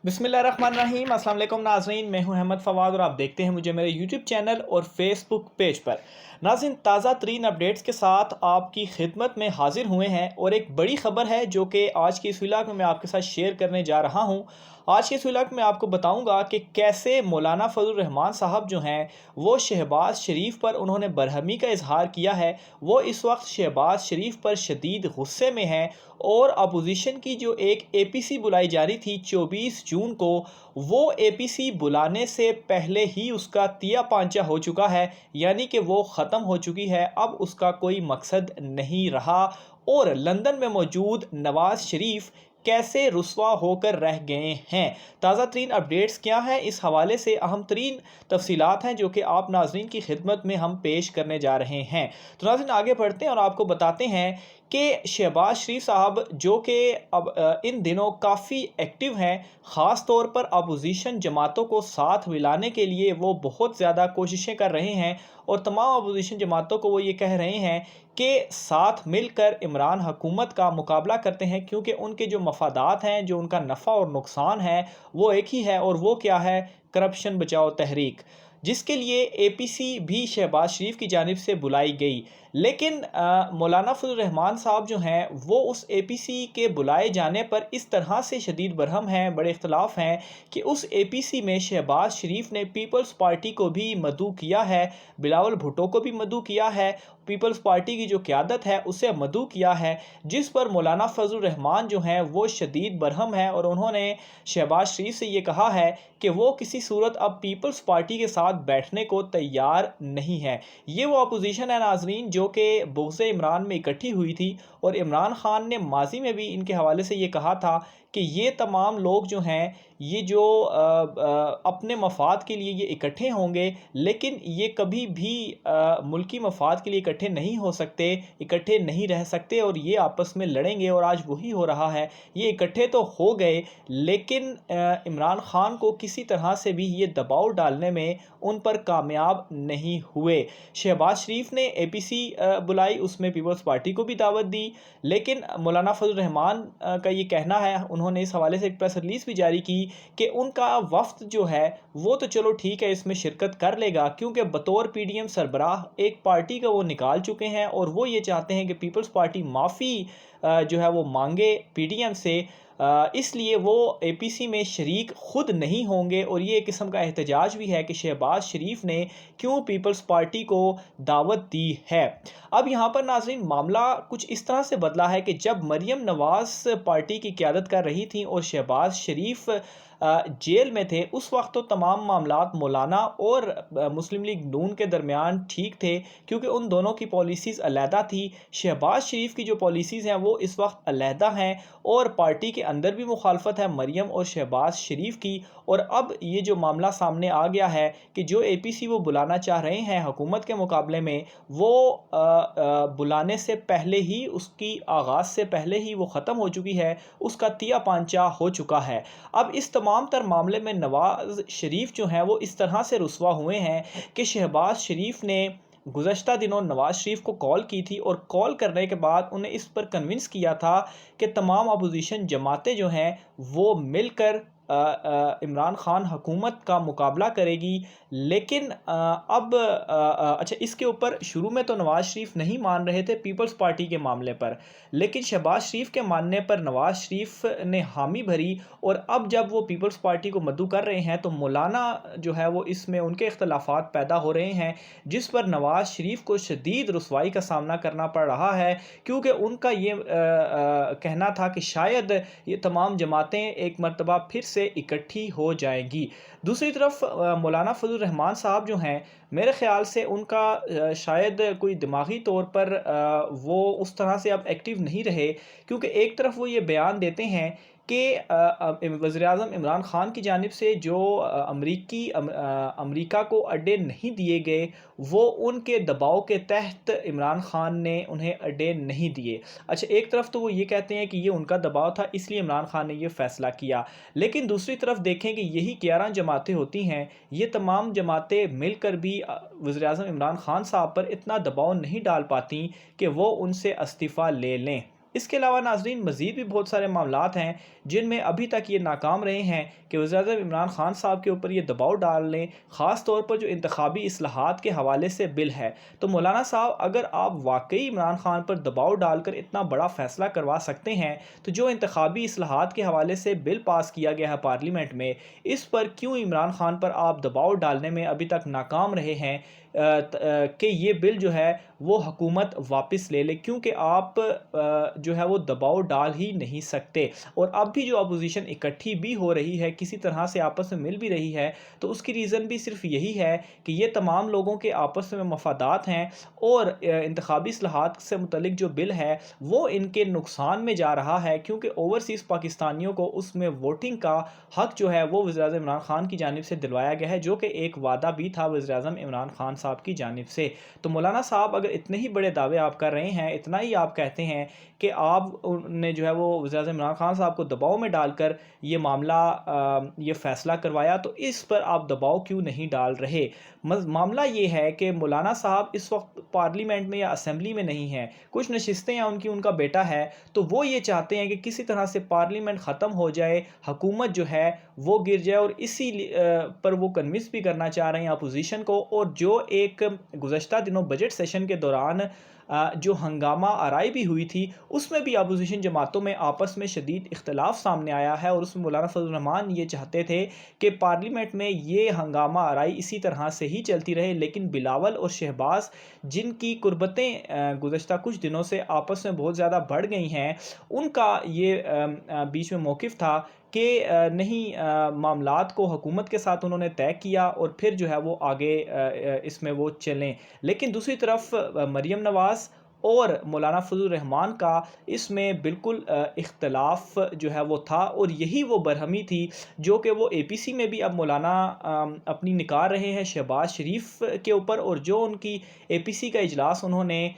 बिस्मिल्लाहिर्रहमानिर्रहीम। अस्सलाम वालेकुम नाज़रीन, मैं हूं अहमद फवाद और आप देखते हैं मुझे मेरे यूट्यूब चैनल और फेसबुक पेज पर। नाज़रीन, ताज़ा तरीन अपडेट्स के साथ आपकी खिदमत में हाजिर हुए हैं और एक बड़ी ख़बर है जो कि आज की इस व्लॉग में मैं आपके साथ शेयर करने जा रहा हूं। आज के इस व्लॉग में आपको बताऊंगा कि कैसे मौलाना फजल रहमान साहब जो हैं वो शहबाज शरीफ पर उन्होंने बरहमी का इजहार किया है। वो इस वक्त शहबाज शरीफ पर शदीद गुस्से में हैं और अपोजिशन की जो एक APC बुलाई जा रही थी 24 जून को, वो APC बुलाने से पहले ही उसका तिया पांचा हो चुका है, यानी कि वो ख़त्म हो चुकी है। अब उसका कोई मकसद नहीं रहा और लंदन में मौजूद नवाज शरीफ कैसे रुसवा होकर रह गए हैं। ताज़ा तरीन अपडेट्स क्या हैं, इस हवाले से अहम तरीन तफसीलात हैं जो कि आप नाजरीन की खिदमत में हम पेश करने जा रहे हैं। तो नाजरीन आगे बढ़ते हैं और आपको बताते हैं कि शहबाज शरीफ साहब जो कि अब इन दिनों काफ़ी एक्टिव हैं, ख़ास तौर पर अपोजिशन जमातों को साथ मिलाने के लिए वो बहुत ज़्यादा कोशिशें कर रहे हैं और तमाम अपोजिशन जमातों को वो ये कह रहे हैं कि साथ मिलकर इमरान हुकूमत का मुकाबला करते हैं, क्योंकि उनके जो मफादात हैं, जो उनका नफ़ा और नुकसान है वो एक ही है, और वो क्या है, करप्शन बचाओ तहरीक, जिसके लिए APC भी शहबाज शरीफ की जानिब से बुलाई गई। लेकिन मौलाना फजल रहमान साहब जो हैं वो उस APC के बुलाए जाने पर इस तरह से शदीद बरहम हैं, बड़े इख्तलाफ हैं कि उस APC में शहबाज शरीफ ने पीपल्स पार्टी को भी मदऊ किया है, बिलावल भुट्टो को भी मदऊ किया है, पीपल्स पार्टी की जो क़यादत है उसे मदऊ किया है, जिस पर मौलाना फजल रहमान जो हैं वो शदीद बरहम है और उन्होंने शहबाज शरीफ से ये कहा है कि वो किसी सूरत अब पीपल्स पार्टी के साथ बैठने को तैयार नहीं है। ये वो अपोजिशन है नाजरीन जो कि बुग़्ज़ इमरान में इकट्ठी हुई थी, और इमरान खान ने माजी में भी इनके हवाले से ये कहा था कि ये तमाम लोग जो हैं ये जो अपने मफाद के लिए ये इकट्ठे होंगे, लेकिन ये कभी भी मुल्की मफाद के लिए इकट्ठे नहीं हो सकते, इकट्ठे नहीं रह सकते, और ये आपस में लड़ेंगे। और आज वही हो रहा है, ये इकट्ठे तो हो गए लेकिन इमरान खान को किसी तरह से भी ये दबाव डालने में उन पर कामयाब नहीं हुए। शहबाज शरीफ ने APC बुलाई, उसमें पीपल्स पार्टी को भी दावत दी, लेकिन मौलाना फजल रहमान का ये कहना है, उन्होंने इस हवाले से एक प्रेस रिलीज़ भी जारी की कि उनका वफ्द जो है वो तो चलो ठीक है इसमें शिरकत कर लेगा, क्योंकि बतौर PDM सरबराह एक पार्टी का वो निकाल चुके हैं और वो ये चाहते हैं कि पीपल्स पार्टी माफ़ी जो है वो मांगे PDM से, इसलिए वो APC में शरीक खुद नहीं होंगे। और ये एक किस्म का एहतजाज भी है कि शहबाज शरीफ ने क्यों पीपल्स पार्टी को दावत दी है। अब यहाँ पर नाज़रीन मामला कुछ इस तरह से बदला है कि जब मरियम नवाज पार्टी की क़यादत कर रही थी और शहबाज शरीफ जेल में थे, उस वक्त तो तमाम मामलात मौलाना और मुस्लिम लीग नून के दरमियान ठीक थे, क्योंकि उन दोनों की पॉलिसीज़ अलहदा थी। शहबाज शरीफ की जो पॉलिसीज़ हैं वो इस वक्त अलहदा हैं और पार्टी के अंदर भी मुखालफत है मरियम और शहबाज शरीफ की। और अब ये जो मामला सामने आ गया है कि जो APC वो बुलाना चाह रहे हैं हुकूमत के मुकाबले में, वो बुलाने से पहले ही, उसकी आगाज़ से पहले ही वो ख़त्म हो चुकी है, उसका तिया पांचा हो चुका है। अब इस तमाम तर मामले में नवाज शरीफ जो हैं वो इस तरह से रुसवा हुए हैं कि शहबाज शरीफ ने गुज़श्ता दिनों नवाज शरीफ को कॉल की थी और कॉल करने के बाद उन्हें इस पर कन्विंस किया था कि तमाम अपोजिशन जमातें जो हैं वो मिलकर इमरान खान हुकूमत का मुकाबला करेगी। लेकिन अब अच्छा, इसके ऊपर शुरू में तो नवाज शरीफ नहीं मान रहे थे पीपल्स पार्टी के मामले पर, लेकिन शहबाज शरीफ के मानने पर नवाज शरीफ ने हामी भरी, और अब जब वो पीपल्स पार्टी को मदऊ कर रहे हैं तो मौलाना जो है वो इसमें उनके इख्तलाफात पैदा हो रहे हैं, जिस पर नवाज शरीफ को शदीद रुसवाई का सामना करना पड़ रहा है, क्योंकि उनका ये कहना था कि शायद ये तमाम जमातें एक मरतबा फिर से इकट्ठी हो जाएंगी। दूसरी तरफ मौलाना फजल रहमान साहब जो हैं, मेरे ख़्याल से उनका शायद कोई दिमागी तौर पर वो उस तरह से अब एक्टिव नहीं रहे, क्योंकि एक तरफ वो ये बयान देते हैं कि वज़ीर-ए-आज़म इमरान खान की जानिब से जो अमरीका को अड्डे नहीं दिए गए, वो उनके दबाव के तहत इमरान खान ने उन्हें अड्डे नहीं दिए। अच्छा, एक तरफ तो वो ये कहते हैं कि ये उनका दबाव था इसलिए इमरान खान ने ये फ़ैसला किया, लेकिन दूसरी तरफ देखें कि यही 11 जमातें होती हैं, ये तमाम जमातें मिलकर भी वज़ीर-ए-आज़म इमरान खान साहब पर इतना दबाव नहीं डाल पाती कि वो उनसे इस्तीफ़ा ले लें। اس کے علاوہ ناظرین مزید بھی بہت سارے معاملات ہیں جن میں ابھی تک یہ ناکام رہے ہیں کہ وزیراعظم عمران خان صاحب کے اوپر یہ دباؤ ڈال لیں، خاص طور پر جو انتخابی اصلاحات کے حوالے سے بل ہے۔ تو مولانا صاحب اگر آپ واقعی عمران خان پر دباؤ ڈال کر اتنا بڑا فیصلہ کروا سکتے ہیں تو جو انتخابی اصلاحات کے حوالے سے بل پاس کیا گیا ہے پارلیمنٹ میں، اس پر کیوں عمران خان پر آپ دباؤ ڈالنے میں ابھی تک ناکام رہے ہیں کہ یہ بل جو ہے وہ حکومت واپس لے لے؟ کیونکہ آپ جو ہے وہ دباؤ ڈال ہی نہیں سکتے، اور اب بھی جو اپوزیشن اکٹھی بھی ہو رہی ہے، کسی طرح سے آپس میں مل بھی رہی ہے، تو اس کی ریزن بھی صرف یہی ہے کہ یہ تمام لوگوں کے آپس میں مفادات ہیں، اور انتخابی اصلاحات سے متعلق جو بل ہے وہ ان کے نقصان میں جا رہا ہے، کیونکہ اوورسیز پاکستانیوں کو اس میں ووٹنگ کا حق جو ہے وہ وزیراعظم عمران خان کی جانب سے دلوایا گیا ہے، جو کہ ایک وعدہ بھی تھا وزیراعظم عمران خان صاحب کی جانب سے۔ تو مولانا صاحب اگر اتنے ہی بڑے دعوے آپ کر رہے ہیں، اتنا ہی آپ کہتے ہیں کہ آپ نے جو ہے وہ وزیراعظم عمران خان صاحب کو دباؤ میں ڈال کر یہ معاملہ یہ فیصلہ کروایا، تو اس پر آپ دباؤ کیوں نہیں ڈال رہے؟ معاملہ یہ ہے کہ مولانا صاحب اس وقت پارلیمنٹ میں یا اسمبلی میں نہیں ہیں، کچھ نشستیں ہیں ان کا بیٹا ہے، تو وہ یہ چاہتے ہیں کہ کسی طرح سے پارلیمنٹ ختم ہو جائے، حکومت جو ہے وہ گر جائے، اور اسی پر وہ کنونس بھی کرنا چاہ رہے ہیں اپوزیشن کو۔ اور جو ایک گزشتہ دنوں بجٹ سیشن کے دوران جو ہنگامہ آرائی بھی ہوئی تھی، اس میں بھی اپوزیشن جماعتوں میں آپس میں شدید اختلاف سامنے آیا ہے، اور اس میں مولانا فضل الرحمان یہ چاہتے تھے کہ پارلیمنٹ میں یہ ہنگامہ آرائی اسی طرح سے ہی چلتی رہے، لیکن بلاول اور شہباز جن کی قربتیں گزشتہ کچھ دنوں سے آپس میں بہت زیادہ بڑھ گئی ہیں، ان کا یہ بیچ میں موقف تھا کہ نہیں، معاملات کو حکومت کے ساتھ انہوں نے طے کیا اور پھر جو ہے وہ آگے اس میں وہ چلیں۔ لیکن دوسری طرف مریم نواز اور مولانا فضل الرحمان کا اس میں بالکل اختلاف جو ہے وہ تھا، اور یہی وہ برہمی تھی جو کہ وہ اے پی سی میں بھی اب مولانا اپنی نکال رہے ہیں شہباز شریف کے اوپر، اور جو ان کی اے پی سی کا اجلاس انہوں نے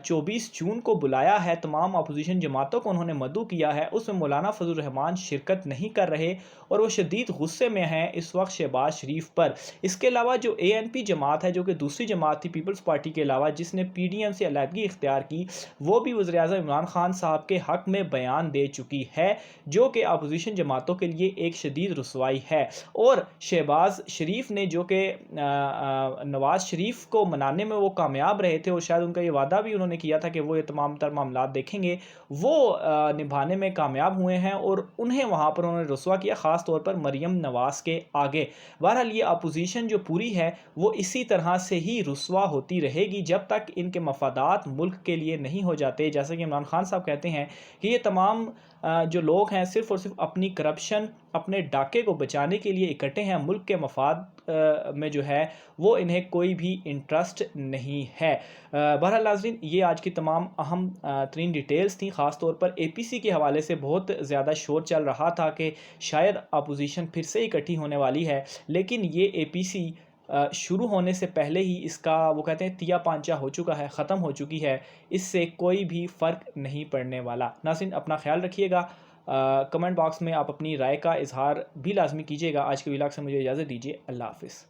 24 جون کو بلایا ہے، تمام اپوزیشن جماعتوں کو انہوں نے مدعو کیا ہے، اس میں مولانا فضل الرحمان شرکت نہیں کر رہے، اور وہ شدید غصے میں ہیں اس وقت شہباز شریف پر۔ اس کے علاوہ جو اے این پی جماعت ہے، جو کہ دوسری جماعت تھی پیپلز پارٹی کے علاوہ، جس نے پی ڈی ایم سے علیحدگی اختیار کی، وہ بھی وزیراعظم عمران خان صاحب کے حق میں بیان دے چکی ہے، جو کہ اپوزیشن جماعتوں کے لیے ایک شدید رسوائی ہے۔ اور شہباز شریف نے جو کہ نواز شریف کو منانے میں وہ کامیاب رہے تھے، اور شاید ان کا یہ وعدہ بھی انہوں نے کیا تھا کہ وہ یہ تمام تر معاملات دیکھیں گے، وہ نبھانے میں کامیاب ہوئے ہیں، اور انہیں وہاں پر انہوں نے رسوا کیا، خاص طور پر مریم نواز کے آگے۔ بہرحال یہ اپوزیشن جو پوری ہے وہ اسی طرح سے ہی رسوا ہوتی رہے گی جب تک ان کے مفادات ملک کے لیے نہیں ہو جاتے۔ جیسا کہ عمران خان صاحب کہتے ہیں کہ یہ تمام جو لوگ ہیں صرف اور صرف اپنی کرپشن، اپنے ڈاکے کو بچانے کے لیے اکٹھے ہیں، ملک کے مفاد میں جو ہے وہ انہیں کوئی بھی انٹرسٹ نہیں ہے۔ بہرحال ناظرین، یہ آج کی تمام اہم ترین ڈیٹیلز تھیں، خاص طور پر اے پی سی کے حوالے سے بہت زیادہ شور چل رہا تھا کہ شاید اپوزیشن پھر سے اکٹھی ہونے والی ہے، لیکن یہ اے پی سی شروع ہونے سے پہلے ہی اس کا وہ کہتے ہیں تیا پانچا ہو چکا ہے، ختم ہو چکی ہے، اس سے کوئی بھی فرق نہیں پڑنے والا۔ ناظرین اپنا خیال رکھیے گا، کمنٹ باکس میں آپ اپنی رائے کا اظہار بھی لازمی کیجیے گا۔ آج کے ولاگ سے مجھے اجازت دیجیے، اللہ حافظ۔